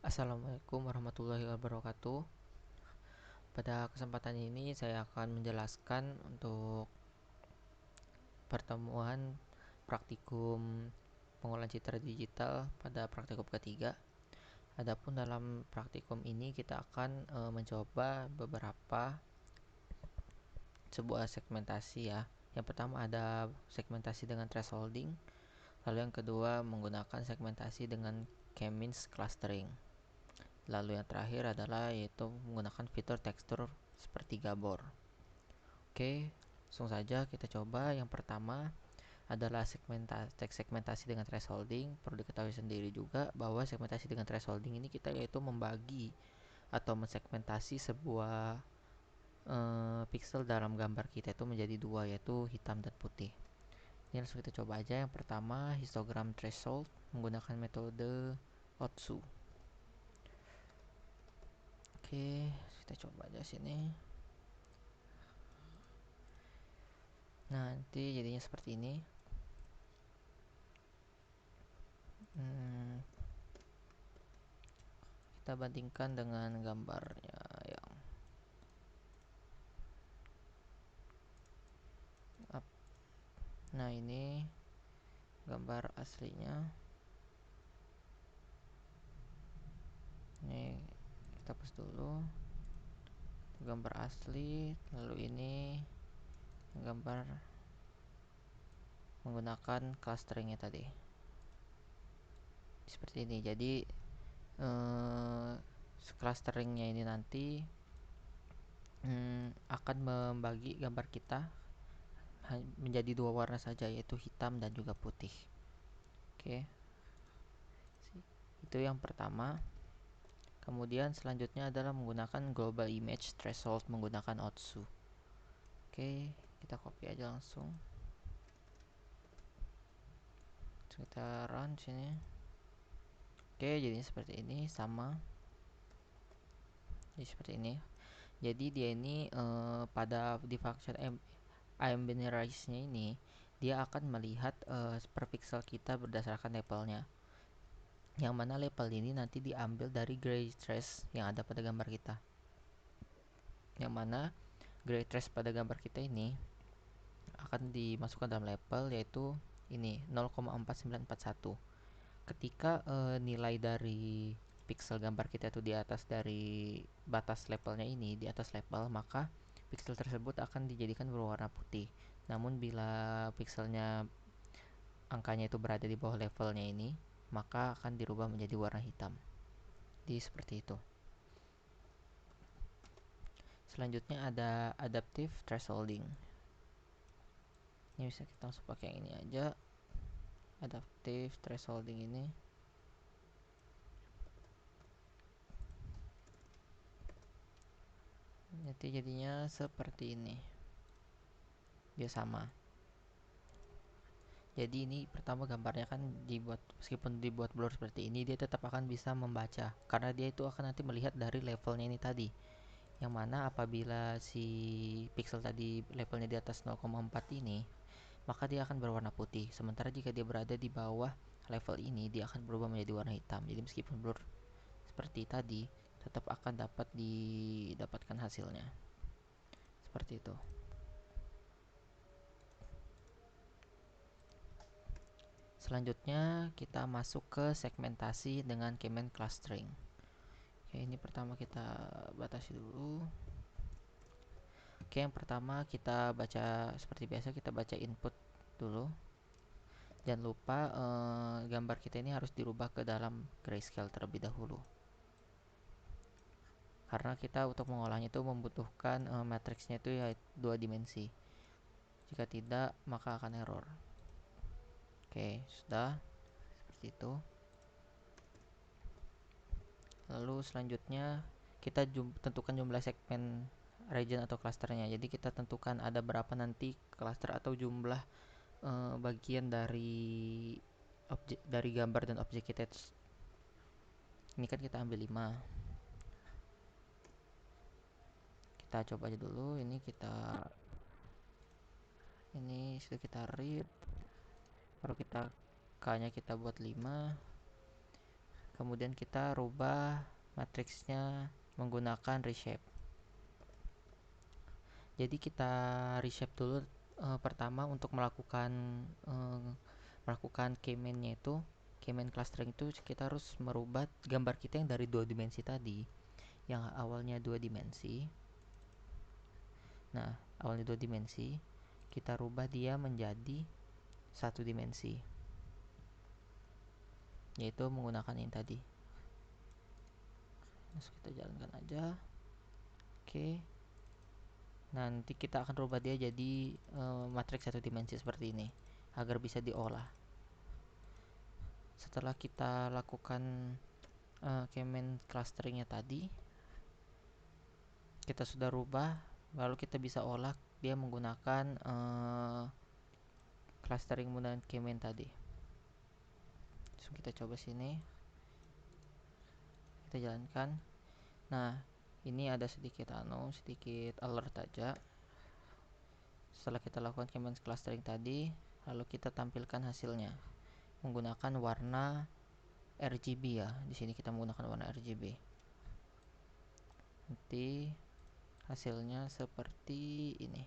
Assalamualaikum warahmatullahi wabarakatuh. Pada kesempatan ini saya akan menjelaskan untuk pertemuan praktikum pengolahan citra digital pada praktikum ketiga. Adapun dalam praktikum ini kita akan mencoba beberapa sebuah segmentasi ya. Yang pertama ada segmentasi dengan thresholding, lalu yang kedua menggunakan segmentasi dengan k-means clustering. Lalu yang terakhir adalah yaitu menggunakan fitur tekstur seperti Gabor. Oke, langsung saja kita coba. Yang pertama adalah segmentasi dengan thresholding. Perlu diketahui sendiri juga bahwa segmentasi dengan thresholding ini kita yaitu membagi atau mensegmentasi sebuah pixel dalam gambar kita itu menjadi dua, yaitu hitam dan putih. Ini langsung kita coba aja. Yang pertama, histogram threshold menggunakan metode Otsu. Oke, kita coba aja sini. Nah, nanti jadinya seperti ini. Kita bandingkan dengan gambarnya yang up. Nah, ini gambar aslinya. Ini kita hapus dulu. Gambar asli, lalu ini gambar menggunakan clusteringnya tadi. Seperti ini. Jadi clusteringnya ini nanti akan membagi gambar kita menjadi dua warna saja, yaitu hitam dan juga putih. Oke, itu yang pertama. Kemudian selanjutnya adalah menggunakan global image threshold menggunakan Otsu. Oke, kita copy aja langsung. Kita run sini. Oke, jadinya seperti ini, sama. Jadi seperti ini. Jadi dia ini pada di function ambinarize-nya ini dia akan melihat per pixel kita berdasarkan levelnya. Yang mana level ini nanti diambil dari gray trace yang ada pada gambar kita. Yang mana gray trace pada gambar kita ini akan dimasukkan dalam level, yaitu ini 0,4941. Ketika nilai dari pixel gambar kita itu di atas dari batas levelnya ini, di atas level, maka pixel tersebut akan dijadikan berwarna putih. Namun bila pixelnya angkanya itu berada di bawah levelnya ini, maka akan dirubah menjadi warna hitam. Jadi seperti itu. Selanjutnya ada adaptive thresholding. Ini bisa kita langsung pakai yang ini aja. Adaptive thresholding ini. Nanti jadinya seperti ini. Dia sama. Jadi ini pertama gambarnya kan dibuat, meskipun dibuat blur seperti ini, dia tetap akan bisa membaca karena dia itu akan nanti melihat dari levelnya ini tadi. Yang mana apabila si pixel tadi levelnya di atas 0,4 ini, maka dia akan berwarna putih. Sementara jika dia berada di bawah level ini, dia akan berubah menjadi warna hitam. Jadi meskipun blur seperti tadi, tetap akan dapat didapatkan hasilnya. Seperti itu. Selanjutnya kita masuk ke segmentasi dengan k-means clustering. Oke, ini pertama kita batasi dulu. Oke, yang pertama kita baca seperti biasa, kita baca input dulu. Jangan lupa gambar kita ini harus dirubah ke dalam grayscale terlebih dahulu. Karena kita untuk mengolahnya itu membutuhkan matriksnya itu ya 2 dimensi. Jika tidak, maka akan error. Oke, sudah seperti itu. Lalu selanjutnya kita tentukan jumlah segmen region atau clusternya. Jadi kita tentukan ada berapa nanti cluster atau jumlah bagian dari objek, dari gambar dan objek kita. Ini kan kita ambil 5. Kita coba aja dulu. Ini sudah kita read. Baru kita K-nya kita buat 5. Kemudian kita rubah matriksnya menggunakan reshape. Jadi kita reshape dulu pertama untuk melakukan K-main-nya itu, K-main clustering itu kita harus merubah gambar kita yang dari 2 dimensi tadi, yang awalnya 2 dimensi. Nah, awalnya 2 dimensi, kita rubah dia menjadi 1 dimensi, yaitu menggunakan yang tadi. Terus kita jalankan aja. Oke. Nanti kita akan rubah dia jadi matriks 1 dimensi seperti ini agar bisa diolah. Setelah kita lakukan K-main clusteringnya tadi, kita sudah rubah, lalu kita bisa olah dia menggunakan clustering menggunakan K-main tadi. So, kita coba sini, kita jalankan. Nah, ini ada sedikit alert aja. Setelah kita lakukan K-main clustering tadi, lalu kita tampilkan hasilnya menggunakan warna RGB ya. Di sini kita menggunakan warna RGB. Nanti hasilnya seperti ini.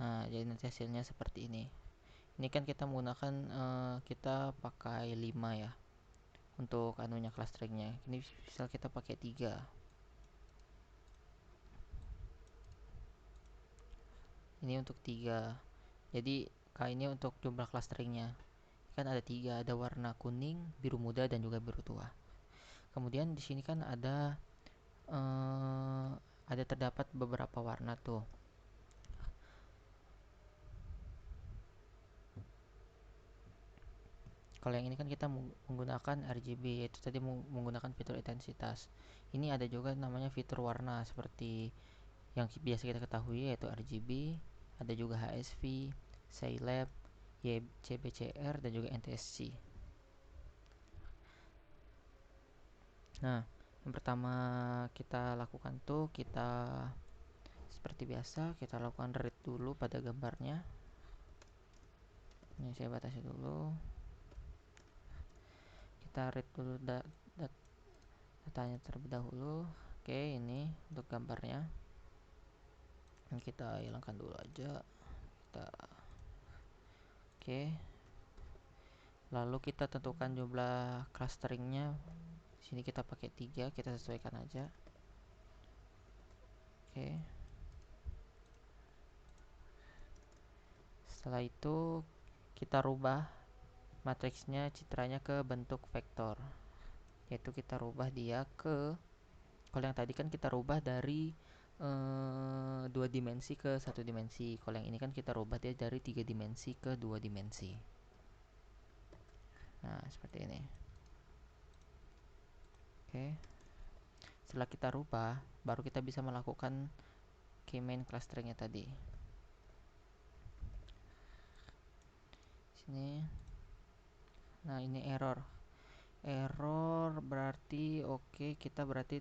Nah, jadi nanti hasilnya seperti ini. Ini kan kita menggunakan kita pakai 5 ya untuk anunya clusteringnya. Ini misal kita pakai 3. Ini untuk 3. Jadi ini untuk jumlah clusteringnya. Kan ada 3, ada warna kuning, biru muda dan juga biru tua. Kemudian di sini kan ada terdapat beberapa warna tuh. Kalau yang ini kan kita menggunakan RGB, yaitu tadi menggunakan fitur intensitas. Ini ada juga namanya fitur warna seperti yang biasa kita ketahui, yaitu RGB, ada juga HSV, Scilab, YCBCR, dan juga NTSC. Nah, yang pertama kita lakukan tuh, kita seperti biasa kita lakukan read dulu pada gambarnya. Ini saya batasi dulu. Kita read dulu datanya terlebih dahulu. Oke, ini untuk gambarnya. Ini kita hilangkan dulu aja. Oke. Lalu kita tentukan jumlah clusteringnya. Sini kita pakai 3, kita sesuaikan aja. Oke. Setelah itu kita rubah matriksnya, citranya ke bentuk vektor. Yaitu kita rubah dia ke, kalau yang tadi kan kita rubah dari 2 dimensi ke 1 dimensi. Kalau yang ini kan kita rubah dia dari 3 dimensi ke 2 dimensi. Nah, seperti ini. Oke. Setelah kita rubah, baru kita bisa melakukan K-main clusteringnya tadi. Sini. Nah, ini error berarti oke, kita berarti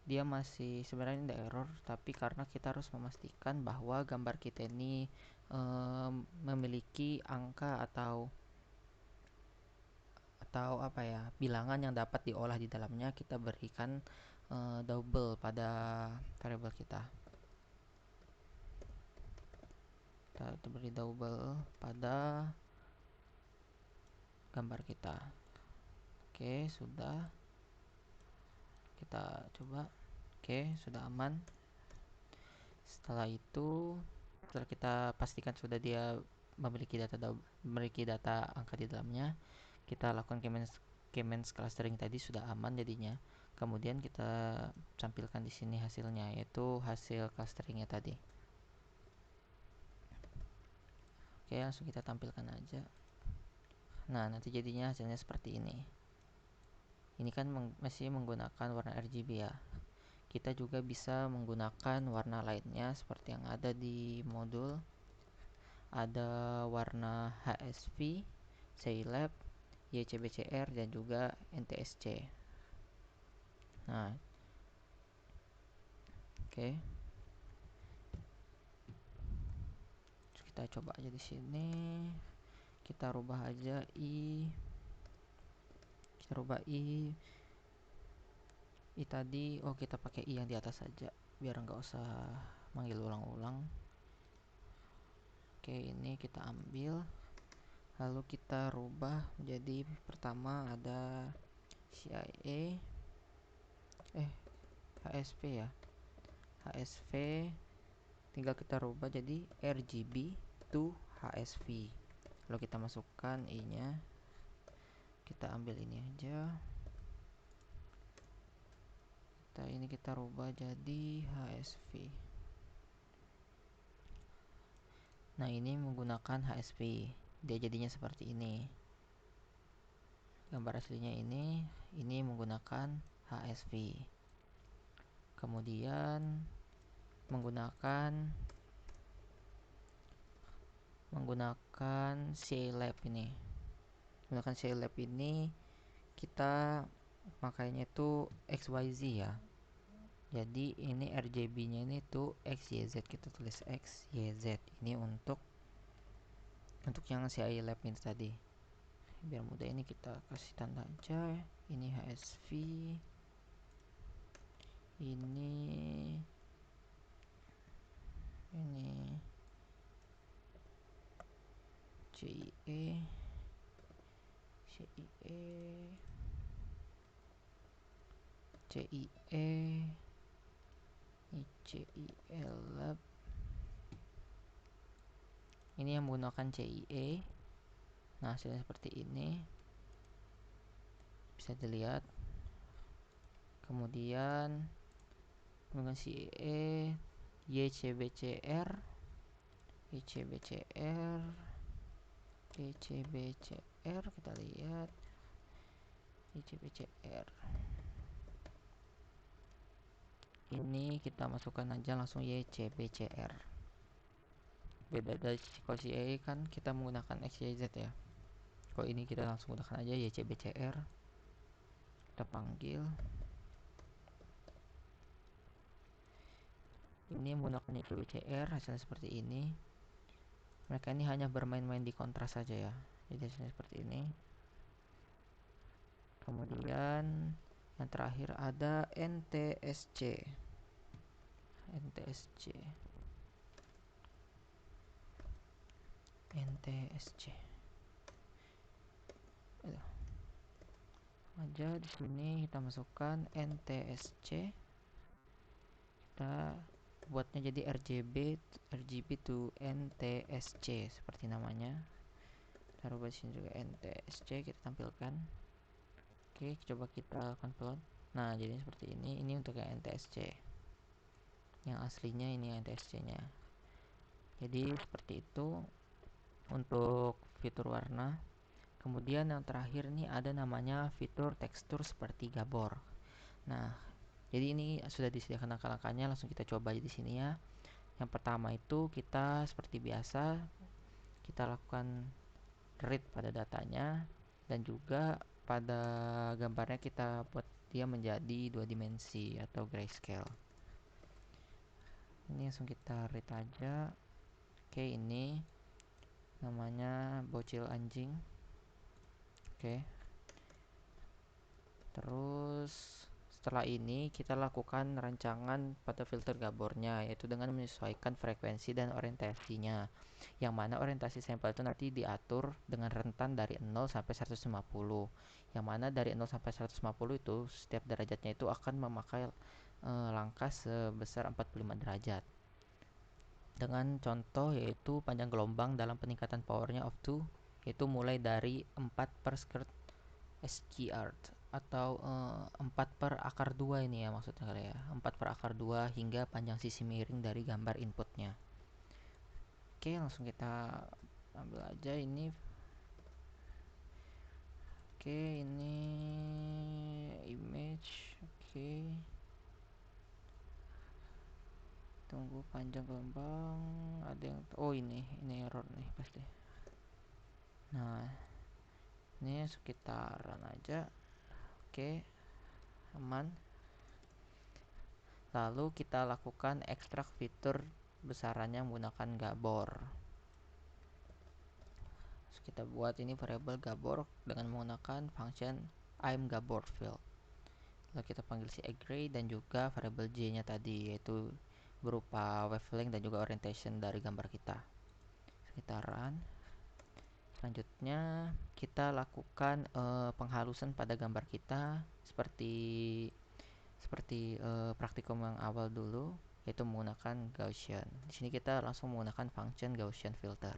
dia masih sebenarnya tidak error, tapi karena kita harus memastikan bahwa gambar kita ini memiliki angka atau apa ya, bilangan yang dapat diolah di dalamnya, kita berikan double pada variabel kita. Kita beri double pada gambar kita. Oke, sudah. Kita coba. Oke, sudah aman. Setelah itu, setelah kita pastikan sudah dia memiliki data angka di dalamnya, kita lakukan K-main clustering tadi sudah aman jadinya. Kemudian kita tampilkan di sini hasilnya, yaitu hasil clusteringnya tadi. Oke, langsung kita tampilkan aja. Nah, nanti jadinya hasilnya seperti ini. Ini kan masih menggunakan warna RGB ya. Kita juga bisa menggunakan warna lainnya seperti yang ada di modul. Ada warna HSV, Scilab, YCBCR, dan juga NTSC. Nah, oke. Kita coba aja di sini. kita rubah aja kita rubah i tadi, kita pakai i yang di atas saja biar nggak usah manggil ulang-ulang. Oke, ini kita ambil, lalu kita rubah menjadi pertama ada CIA HSV ya, HSV tinggal kita rubah jadi RGB to HSV, lalu kita masukkan i nya, kita ambil ini aja, ini kita rubah jadi HSV. Nah, ini menggunakan HSV, dia jadinya seperti ini. Gambar aslinya ini menggunakan HSV. Kemudian menggunakan CLab ini. Menggunakan CLab ini kita makanya itu XYZ ya. Jadi ini RGB-nya ini tuh XYZ, kita tulis XYZ. Ini untuk yang CLab ini tadi. Biar mudah ini kita kasih tanda aja. Ini HSV. Ini CIE Lab. Ini yang menggunakan CIE. Nah, hasilnya seperti ini, bisa dilihat. Kemudian dengan CIE YCBCR kita lihat YCBCR ini kita masukkan aja langsung YCBCR. Beda dari kalau CIE kan kita menggunakan XYZ ya, kalau ini kita langsung gunakan aja YCBCR. Kita panggil, ini menggunakan YCBCR, hasilnya seperti ini. Mereka ini hanya bermain-main di kontras saja ya, jadi hasilnya seperti ini. Kemudian yang terakhir ada NTSC. Aja di sini kita masukkan NTSC. Kita buatnya jadi RGB to NTSC seperti namanya. Kita rubah di sini juga NTSC, kita tampilkan. Oke, coba kita upload. Nah, jadi seperti ini. Ini untuk yang NTSC. Yang aslinya ini NTSC-nya. Jadi seperti itu untuk fitur warna. Kemudian yang terakhir nih ada namanya fitur tekstur seperti Gabor. Nah, jadi ini sudah disediakan langkah-langkahnya, langsung kita coba di sini ya. Yang pertama itu kita seperti biasa kita lakukan read pada datanya, dan juga pada gambarnya kita buat dia menjadi 2 dimensi atau grayscale. Ini langsung kita read aja. Oke, ini namanya bocil anjing. Oke. Terus setelah ini kita lakukan rancangan pada filter gabornya, yaitu dengan menyesuaikan frekuensi dan orientasinya. Yang mana orientasi sampel itu nanti diatur dengan rentan dari 0 sampai 150. Yang mana dari 0 sampai 150 itu setiap derajatnya itu akan memakai langkah sebesar 45 derajat. Dengan contoh yaitu panjang gelombang dalam peningkatan powernya of 2, yaitu mulai dari 4 per skirt SQR atau 4 per akar 2 ini ya maksudnya kali ya, 4 per akar 2 hingga panjang sisi miring dari gambar inputnya. Oke, langsung kita ambil aja ini. Oke, ini image. Oke, tunggu panjang gelombang, ada yang ini error nih pasti. Nah, ini sekitaran aja. Oke, aman. Lalu kita lakukan ekstrak fitur besarannya menggunakan Gabor. kita buat ini variabel Gabor dengan menggunakan function imGaborField. Lalu kita panggil si array dan juga variabel j nya tadi, yaitu berupa wavelength dan juga orientation dari gambar kita. Kita run. Selanjutnya kita lakukan penghalusan pada gambar kita seperti praktikum yang awal dulu, yaitu menggunakan Gaussian. Di sini kita langsung menggunakan function Gaussian filter.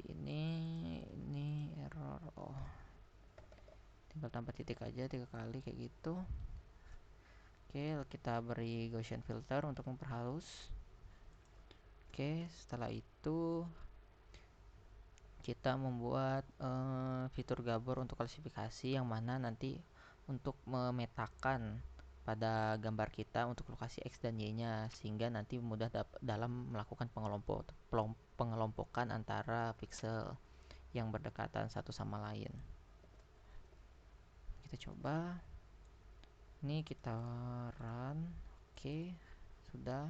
Ini error. Oh, tinggal tambah titik aja 3 kali kayak gitu. Oke, kita beri Gaussian filter untuk memperhalus. Oke, setelah itu kita membuat fitur Gabor untuk klasifikasi, yang mana nanti untuk memetakan pada gambar kita untuk lokasi X dan Y-nya, sehingga nanti mudah dalam melakukan pengelompokan antara pixel yang berdekatan satu sama lain. Kita coba. Ini kita run. Oke, sudah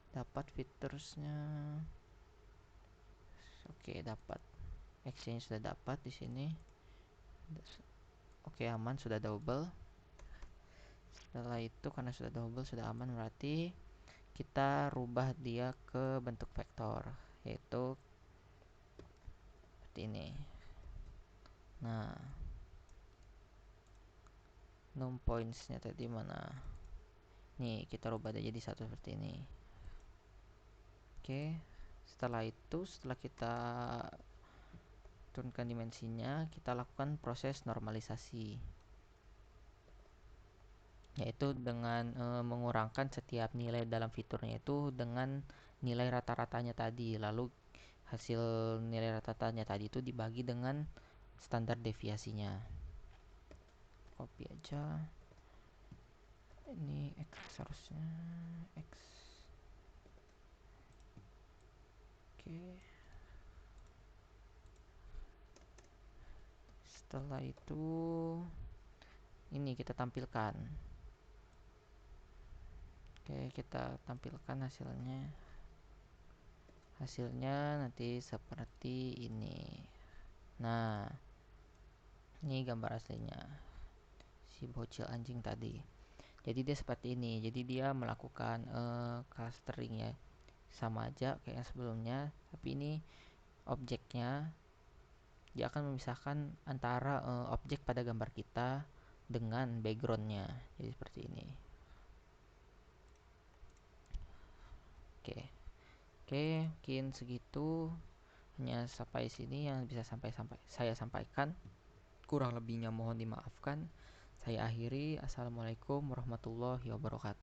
dapat featuresnya. Oke, dapat X-nya sudah dapat di sini. Oke, aman, sudah double. Setelah itu karena sudah double, sudah aman, berarti kita rubah dia ke bentuk vektor, yaitu seperti ini. Nah, num points-nya tadi mana? Nih, kita rubah dia jadi satu seperti ini. Oke, setelah itu, setelah kita turunkan dimensinya, kita lakukan proses normalisasi, yaitu dengan mengurangkan setiap nilai dalam fiturnya itu dengan nilai rata-ratanya tadi. Lalu hasil nilai rata-ratanya tadi itu dibagi dengan standar deviasinya. Copy aja. Ini X harusnya X. Oke. Setelah itu ini kita tampilkan. Oke, kita tampilkan hasilnya. Hasilnya nanti seperti ini. Nah, ini gambar aslinya si bocil anjing tadi. Jadi dia seperti ini. Jadi dia melakukan clustering ya, sama aja kayak yang sebelumnya, tapi ini objeknya dia akan memisahkan antara objek pada gambar kita dengan backgroundnya. Jadi seperti ini. Oke, mungkin segitu, hanya sampai sini yang bisa saya sampaikan. Kurang lebihnya mohon dimaafkan. Saya akhiri. Assalamualaikum warahmatullahi wabarakatuh.